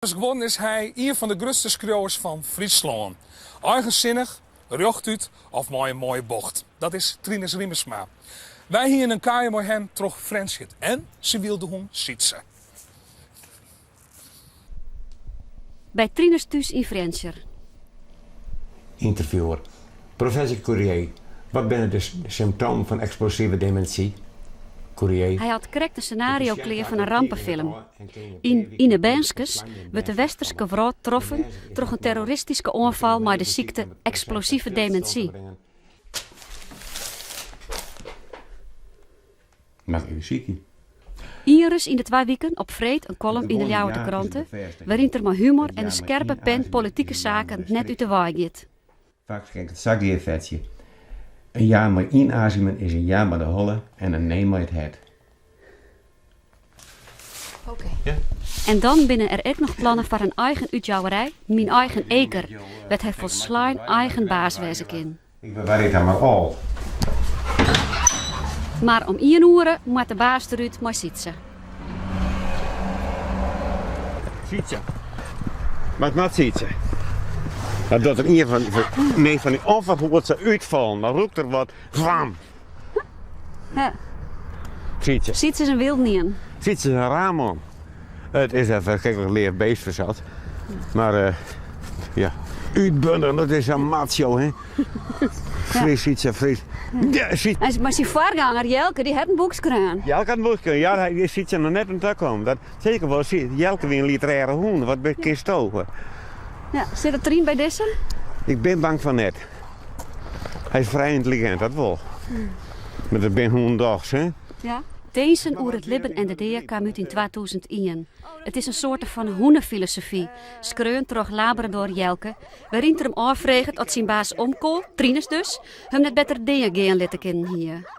Gewonnen is hij een van de grootste schreeuwers van Friesland. Eigenzinnig, rechtuit of mooi een mooie bocht. Dat is Trinus Riemersma. Wij hier in een kamer met hem terug Friendship en ze wilde hun zitten. Bij Trinus thuis in Friendship. Interviewer. Professor Courier, wat zijn de symptomen van explosieve dementie? Courier. Hij had correct een scenario klaar van een rampenfilm. In de Benskes wordt de westerse vrouw getroffen door een terroristische aanval met de ziekte explosieve dementie. Mag u ziekie? Iris in de 2 weken op vreed een column in de Ljouwte kranten, waarin er met humor en een scherpe pen politieke zaken net uit de waai gaat. Vaak schenkt het zakdiervetje. Een jaar met inademen is een jaar met de holle en een nee met het. Oké. Ja. En dan binnen er ook nog plannen voor een eigen uitjouwerij, mijn eigen eker, werd hij volslijn eigen baas wezen in. Ik bewaar het maar al. Maar om 1 uur moet de baas eruit maar zitten. Zitten. Wat zitten? Dat doet er een van die onverhoord ze uitvallen. Dan roept er wat van. Ja. Zitten. Zitten is een wild niet in. Zitten is een raamman. Het is even een gekelijk leer beest verzat. Maar ja, uitbunnen, dat is een macho, hè? Fris, zitten, fris. Ja, maar zijn voorganger Jelke, die had een boekskraan. Jelke had een boekskraan, ja, hij zit er nog net aan te komen. Dat zeker wel, Jelke weer een literaire hoen, wat ben je stoven. Ja, zit er erin bij deze? Ik ben bang van net. Hij is vrij intelligent, dat wel. Maar dat ben hoendags, hè? Ja. Deze oer het Libben en de Deer kwam uit in 2001. Het is een soort van hoenenfilosofie, skreund door Labrador Jelke, waarin er hem afvraagt dat zijn baas omkool, Trinus dus, hem net beter dingen gaan laten kennen hier.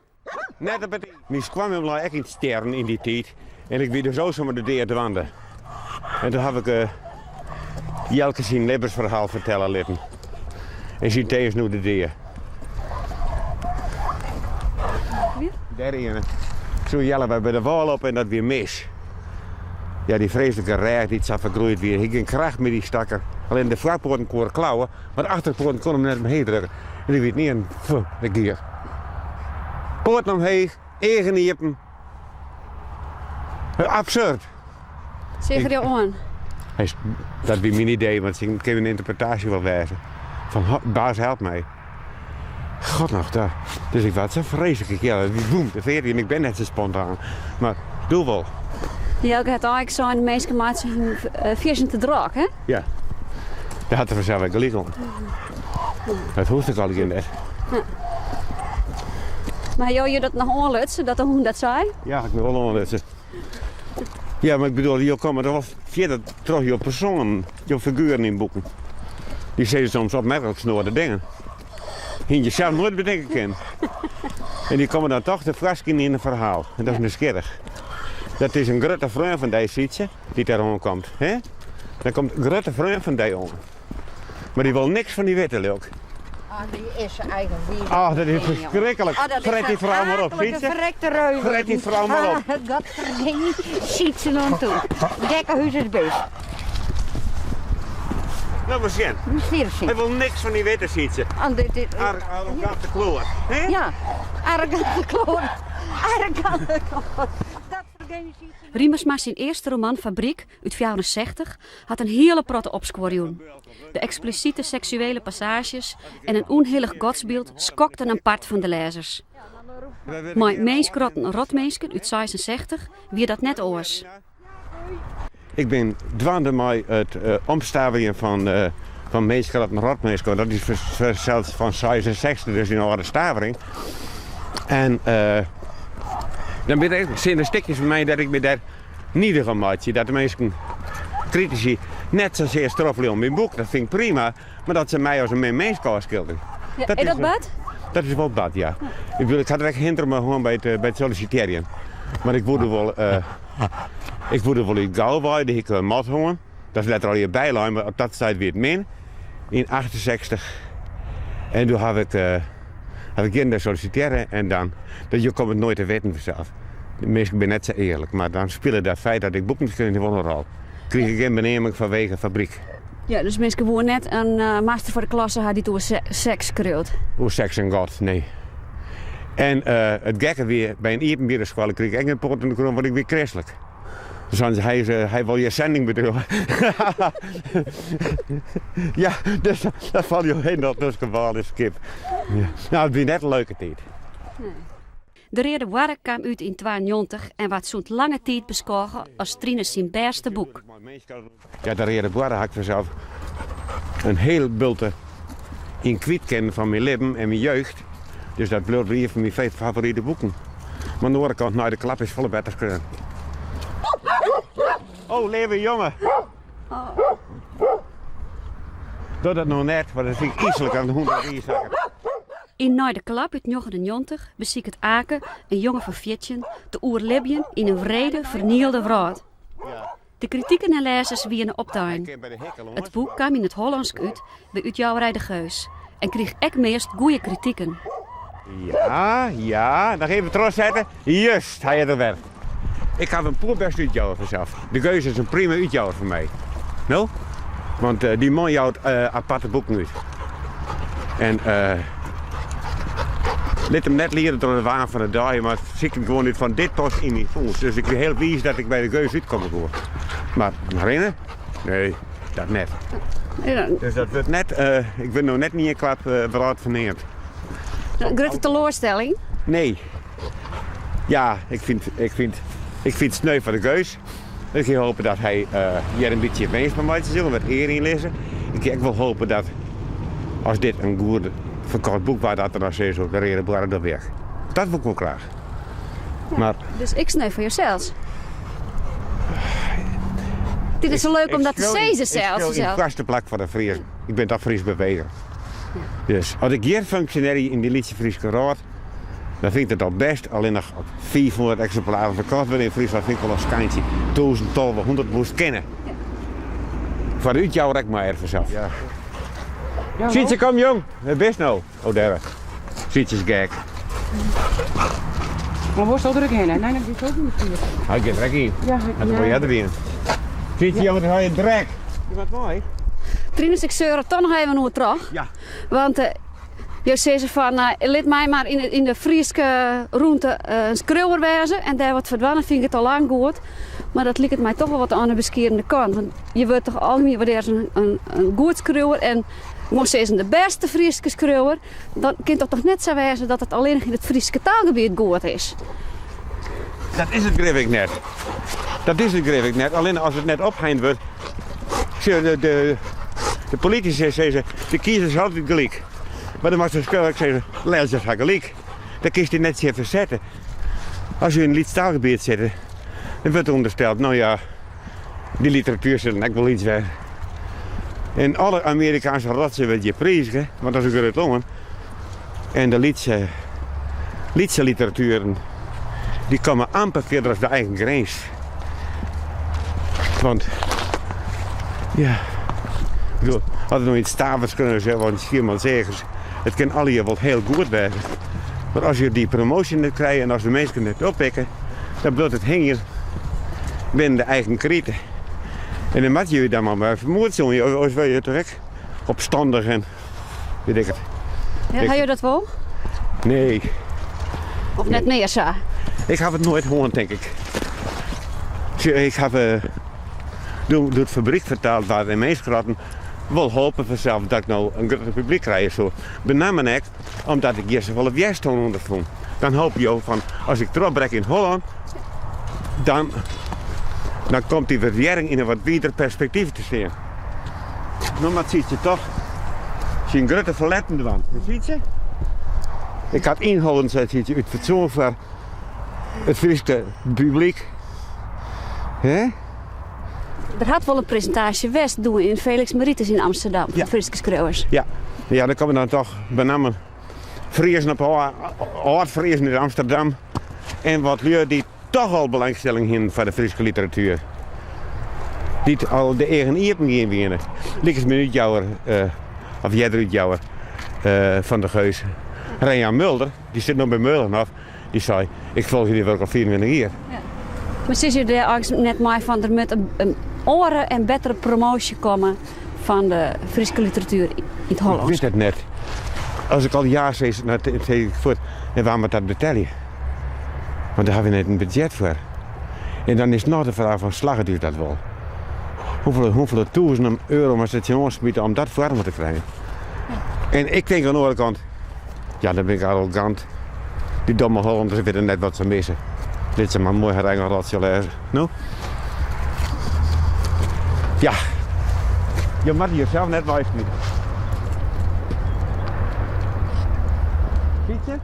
Net dat betekent. Mis kwam hem echt in sterren in die tijd en ik wilde zo zomaar de Deer dwanden. En toen heb ik Jelke zijn levensverhaal vertellen laten. En zijn tevens nu de Deer. Weer? Daar ene. Zo jellen bij de wal op en dat weer mis. Ja, die vreselijke rij die zat vergroeid weer. Ik ging kracht met die stakker. Alleen de voorpoorten kon klauwen, maar de achterpoorten kon hem net omheen drukken. En die weet niet een de gier. Poorten omheen, eigen niepen. Absurd. Zeg je aan? Dat is mijn idee, want ik heb een interpretatie wel wijzen. Van baas helpt mij. God nog daar. Dus ik was zo vreselijk. Ja, die boem, de 14 en ik ben net zo spontaan. Maar doe wel. Jelke had eigenlijk zo'n meisje maakt zijn viersen te draag, hè? Ja. Dat had er vanzelf gelijk om. Dat hoeft ik al in net. Ja. Maar jou je dat nog aanlutsen, dat de hoen dat zei? Ja, ik ben wel aanlutsen. Ja, maar ik bedoel, je komt er wel verder terug je personen, je figuren in boeken. Die zeggen soms opmerkelijk snoorde dingen. Die je zelf nooit bedenken kan. En die komen dan toch de frasken in een verhaal. En dat is nieuwsgierig. Dat is een grote vriend van deze zietje die daar komt. Hè? Dan komt een grote vriend van die om. Maar die wil niks van die weten ook. Ah, die is zijn eigen wier. Ah, dat is verschrikkelijk. Fret die vrouw maar op, ziet ze? Verrekte reuven. Fret die vrouw maar op. Dat verdient, ziet ze dan toe. Dekkenhuis is best. Nou, maar zien. Hij wil niks van die weten, ziet ze. Arrogante kloor. Ja, arrogante kloor. Arrogante kloor. Dat verdient ziet ze. Riemersma zijn eerste roman Fabriek uit 64 had een hele protte opsquarioen. De expliciete seksuele passages en een onhillig godsbeeld schokten een part van de lezers. Maar Meeskrotten Rotmeesken uit 66 wie dat net oors. Ik ben dwande met het omstavingen van Meeskrotten Rotmeesken. Dat is zelfs van 66, dus in oude stavering. En dan zijn er stukjes van mij dat ik me daar niet van maatje. Dat de mensen critici net zozeer stroffelen om mijn boek, dat vind ik prima. Maar dat ze mij als een mens kan schilderen. Ja, is dat bad? Dat is wel bad, ja. Ik had echt hinderen me gewoon bij het solliciteren. Maar ik wilde wel in gauw worden, ik mat hongen. Dat is letterlijk je bijlijn, maar op dat tijd weer het min. In 68. En toen heb ik in de solliciteren en dan, je komt het nooit te weten vanzelf. De mensen ben net zo eerlijk, maar dan spelen dat feit dat ik boeken schrijf wel een rol. kreeg ik geen benaming vanwege fabriek. Ja, dus mensen gewoon net een master voor de klasse had die toen seks schreeuwt. Hoe seks en god, nee. En het gekke weer, bij een evenbiedenschool kreeg ik een poort in de kroon, word ik weer christelijk. Dus dan hij wil je zending bedoelen. Ja, dus dat valt je heen dat dus geval is kip. Ja. Nou, het was net een leuke tijd. Nee. De Rede Boarre kwam uit in 92 en wat zo'n lange tijd beschouwen als Trines zijn beste boek. Ja, de Rede Boarre had ik vanzelf een heel bulte in kwijt kennen van mijn leven en mijn jeugd. Dus dat blijft een van mijn 5 favoriete boeken. Maar aan de andere kant, nou, de klap is volle beter kunnen. Oh, leven jongen! Doe dat nog net, want dat vind ik iselijk aan de hond erin zakken. In Naar de Klap uit 99 beziek het Aken een jongen van 14 te oerlibjen in een vrede, vernielde wereld. De kritieken en lezers wieren optuin. Het boek kwam in het Hollands uit bij Uitjouwerij de Geus en kreeg ook meest goede kritieken. Ja, dan even trots zetten. Juist, hij er weer. Ik had een poerbest uitjouwer vanzelf. De Geus is een prima uitjouwer voor mij. Nou? Want die man jouwt aparte boeken uit. En liet hem net leren door de waan van de dag, maar zie ik gewoon niet van dit post in die fonds. Dus ik ben heel wies dat ik bij de Geus uitkom voor. Maar herinneren? Nee, dat net. Ja. Dus dat wordt net, ik ben nog net niet een klap verhaald verneerd. Een grote teleurstelling. Nee. Ja, ik vind het sneu van de Geus. Ik ga hopen dat hij hier een beetje winst van mij zullen wat eer in lezen. Ik wil hopen dat als dit een goed verkocht boek was, dat er dan steeds op de Rede Boarre door weg. Dat wil ik wel graag. Ja, maar, dus ik sneu voor jezelf. Dit is zo leuk om dat te zeggen zelfs. Ik speel in de vaste plak van de Fries. Ik ben dat Fries beweger. Dus als ik hier functionarie in die Lietse Friese Raad, dan vind ik het al best. Alleen nog op 400 exemplaren verkocht worden in Friesland vind ik wel een schijntje. 1000, 1200 moest kennen. Ja. Voor u jouw rek maar even zelf. Ja. Zietje, kom jong. Het best nou. Oh, daar. Zietjes gek. Maar waar zal er heen? Nee, dat is ook niet hier. Hij gaat rek in. Ja, dan wil jij erin. Zietje, jongen, dan ga je drek. Je bent mooi. Trines, ik zeur toch nog even hoe terug. Ja. Want je zei ze van, laat mij maar in de Friese roente een schreeuwer wezen. En daar wat verdwannen vind ik het al lang goed. Maar dat lijkt het mij toch wel wat aan de bescherende kant. Want je wordt toch algemeen waardeerd een goed schreeuwer. En moest ze de beste Friese schreeuwer. Dan kan het toch net zo wezen dat het alleen in het Friese taalgebied goed is. Dat is het, begrijp ik net. Dat is het, begrijp ik net. Alleen als het net opgeind wordt. De politici zeggen, de kiezers altijd gelijk. Maar dan mag ze schreeuwen, zeggen, lezers gaan gelijk. Dan kiest hij net even zetten. Als je in een liedstaalgebied zit, dan wordt ondersteld, nou ja, die literatuur zit ook wel iets weg. En alle Amerikaanse rotsen wordt je prijzen, want dat is ook het longen. En de Lietse literaturen, die komen amper verder als de eigen grens. Want, ja, ik bedoel, had het nog iets stavers kunnen zeggen, want iemand zeggen, het kan alle hier wel heel goed werken. Maar als je die promotie niet krijgt en als de mensen het oppikken, dan blijft het hingen binnen de eigen kreten. En dan moet je dan maar vermoord zijn, als wil je terug opstandig en weet ik het. Ja, ga je dat wel? Nee. Of net meer zo? Ik heb het nooit gehoord, denk ik. Ik heb door het fabriek vertaald waar de meesten wel hopen vanzelf dat ik nou een groot publiek krijg. Zo. Benamelijk ik, omdat ik eerst wel op Jerstoon ondervond. Dan hoop je ook van, als ik terugbrek in Holland, dan komt die verjering in een wat breder perspectief te zien. Nou, maar ziet je toch, zie een grote verlettende wand. Ziet je? Ik had inhouden, ziet je, uit fatsoen voor het Friese publiek. Hè? Er had wel een presentatie West doen in Felix Meritus in Amsterdam, van Friese schreeuwers. Ja, dan komen dan toch benamelijk Friesen op Oud-Friesen in Amsterdam. En wat lui die toch al belangstelling hebben voor de Friese literatuur. Die al de eigen iepen gaan winnen. Liekens met Uitjouwer, of jij Uitjouwer van de Geus. Rijnjan Mulder, die zit nog bij Meulenhof, die zei, ik volg jullie wel al 24 jaar. Ja. Maar zit je daar eigenlijk net maar van, er moet een andere en betere promotie komen van de Friese literatuur in het Ik Hollands? weet het net. Als ik al ja zeg, dan zeg ik voor, en waar moet dat betalen? Want daar hebben we net een budget voor. En dan is nog de vraag van slagen duurt dat wel. Hoeveel duizenden euro moet het je aansmieten om dat voor te krijgen? En ik denk aan de andere kant, ja, dan ben ik arrogant. Die domme Hollanders weten net wat ze missen. Dit is maar mooi Engelradje lezen. Nou? Ja. Je mag jezelf net wijs niet. Fietsen?